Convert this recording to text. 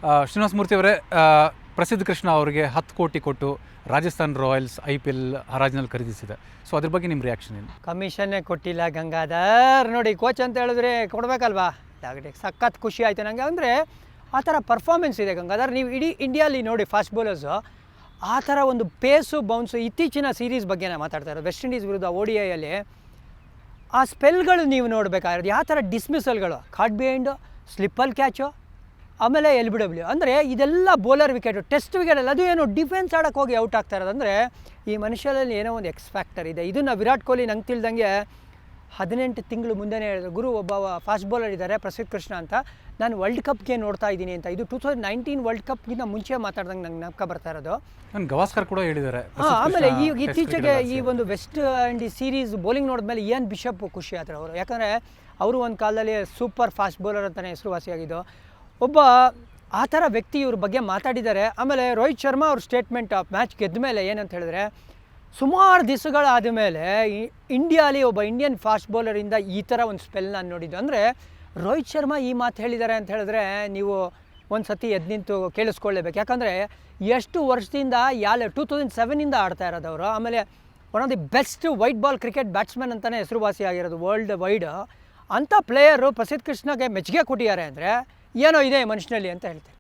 ಶ್ರೀನಿವಾಸ ಮೂರ್ತಿ ಅವರೇ, ಪ್ರಸಿದ್ಧ ಕೃಷ್ಣ ಅವರಿಗೆ 10 ಕೋಟಿ ಕೊಟ್ಟು ರಾಜಸ್ಥಾನ್ ರಾಯಲ್ಸ್ IPL ಹರಾಜಿನಲ್ಲಿ ಖರೀದಿಸಿದೆ. ಸೊ ಅದ್ರ ಬಗ್ಗೆ ನಿಮ್ಮ ರಿಯಾಕ್ಷನ್ ಏನು? ಕಮಿಷನ್ನೇ ಕೊಟ್ಟಿಲ್ಲ ಗಂಗಾಧರ್. ನೋಡಿ, ಕೋಚ್ ಅಂತ ಹೇಳಿದ್ರೆ ಕೊಡಬೇಕಲ್ವಾ? ಸಖತ್ ಖುಷಿ ಆಯಿತು ನನಗೆ. ಅಂದರೆ ಆ ಥರ ಪರ್ಫಾರ್ಮೆನ್ಸ್ ಇದೆ ಗಂಗಾಧರ್. ನೀವು ಇಡೀ ಇಂಡಿಯಾಲಿ ನೋಡಿ, ಫಾಸ್ಟ್ ಬೌಲರ್ಸು ಆ ಥರ ಒಂದು ಪೇಸು ಬೌನ್ಸು. ಇತ್ತೀಚಿನ ಸೀರೀಸ್ ಬಗ್ಗೆ ನಾನು ಮಾತಾಡ್ತಾ ಇರೋದು, ವೆಸ್ಟ್ ಇಂಡೀಸ್ ವಿರುದ್ಧ ODIಯಲ್ಲಿ ಆ ಸ್ಪೆಲ್ಗಳು ನೀವು ನೋಡಬೇಕಾಗಿರೋದು. ಯಾವ ಥರ ಡಿಸ್ಮಿಸಲ್ಗಳು, ಕಾಟ್ ಬಿಹೈಂಡು, ಸ್ಲಿಪ್ಪಲ್ ಕ್ಯಾಚು, ಆಮೇಲೆ LBW. ಅಂದರೆ ಇದೆಲ್ಲ ಬೌಲರ್ ವಿಕೆಟು, ಟೆಸ್ಟ್ ವಿಕೆಟಲ್ಲಿ. ಅದು ಏನು ಡಿಫೆನ್ಸ್ ಆಡೋಕ್ಕೆ ಹೋಗಿ ಔಟ್ ಆಗ್ತಾ ಇರೋದು. ಅಂದರೆ ಈ ಮನುಷ್ಯರಲ್ಲಿ ಏನೋ ಒಂದು ಎಕ್ಸ್ ಫ್ಯಾಕ್ಟರ್ ಇದೆ. ಇದನ್ನು ವಿರಾಟ್ ಕೊಹ್ಲಿ ನಂಗೆ ತಿಳಿದಂಗೆ 18 ತಿಂಗಳು ಮುಂದೆನೇ ಹೇಳಿದ್ರು, ಗುರು ಒಬ್ಬ ಫಾಸ್ಟ್ ಬೌಲರ್ ಇದ್ದಾರೆ ಪ್ರಸಿದ್ಧ ಕೃಷ್ಣ ಅಂತ, ನಾನು ವರ್ಲ್ಡ್ ಕಪ್ಗೆ ನೋಡ್ತಾ ಇದ್ದೀನಿ ಅಂತ. ಇದು 2019 ವರ್ಲ್ಡ್ ಕಪ್ಗಿಂತ ಮುಂಚೆ ಮಾತಾಡ್ದಂಗೆ ನಂಗೆ ಜ್ಞಾಪಕ ಬರ್ತಾ ಇರೋದು. ನಾನು ಗವಾಸ್ಕರ್ ಕೂಡ ಹೇಳಿದ್ದಾರೆ. ಆಮೇಲೆ ಇತ್ತೀಚೆಗೆ ಈ ಒಂದು ವೆಸ್ಟ್ ಇಂಡೀಸ್ ಸೀರೀಸ್ ಬೌಲಿಂಗ್ ನೋಡಿದ್ಮೇಲೆ ಇಯಾನ್ ಬಿಷಪ್ ಖುಷಿ ಆದರು ಅವರು. ಯಾಕಂದರೆ ಅವರು ಒಂದು ಕಾಲದಲ್ಲಿ ಸೂಪರ್ ಫಾಸ್ಟ್ ಬೌಲರ್ ಅಂತಲೇ ಹೆಸರುವಾಸಿಯಾಗಿದ್ದು ಒಬ್ಬ ಆ ಥರ ವ್ಯಕ್ತಿ ಇವ್ರ ಬಗ್ಗೆ ಮಾತಾಡಿದ್ದಾರೆ. ಆಮೇಲೆ ರೋಹಿತ್ ಶರ್ಮಾ ಅವ್ರ ಸ್ಟೇಟ್ಮೆಂಟ್ ಮ್ಯಾಚ್ ಗೆದ್ದ ಮೇಲೆ ಏನಂತ ಹೇಳಿದ್ರೆ, ಸುಮಾರು ದಿವಸಗಳಾದ ಮೇಲೆ ಇಂಡಿಯಾಲಿ ಒಬ್ಬ ಇಂಡಿಯನ್ ಫಾಸ್ಟ್ ಬೌಲರಿಂದ ಈ ಥರ ಒಂದು ಸ್ಪೆಲ್ ನಾನು ನೋಡಿದ್ದು. ಅಂದರೆ ರೋಹಿತ್ ಶರ್ಮಾ ಈ ಮಾತು ಹೇಳಿದ್ದಾರೆ ಅಂತ ಹೇಳಿದ್ರೆ ನೀವು ಒಂದು ಸತಿ ಎದ್ದು ನಿಂತು ಕೇಳಿಸ್ಕೊಳ್ಳೇಬೇಕು. ಯಾಕಂದರೆ ಎಷ್ಟು ವರ್ಷದಿಂದ 2007ಇಂದ ಆಡ್ತಾ ಇರೋದವರು. ಆಮೇಲೆ one of the best white ball cricket batsman ಅಂತಲೇ ಹೆಸರುವಾಸಿಯಾಗಿರೋದು ವರ್ಲ್ಡ್ ವೈಡ್. ಅಂಥ ಪ್ಲೇಯರು ಪ್ರಸಿದ್ಧ ಕೃಷ್ಣಗೆ ಮೆಚ್ಚುಗೆ ಕೊಟ್ಟಿದ್ದಾರೆ ಅಂದರೆ ಏನೋ ಇದೆ ಮನುಷ್ಯನಲ್ಲಿ ಅಂತ ಹೇಳ್ತಾರೆ.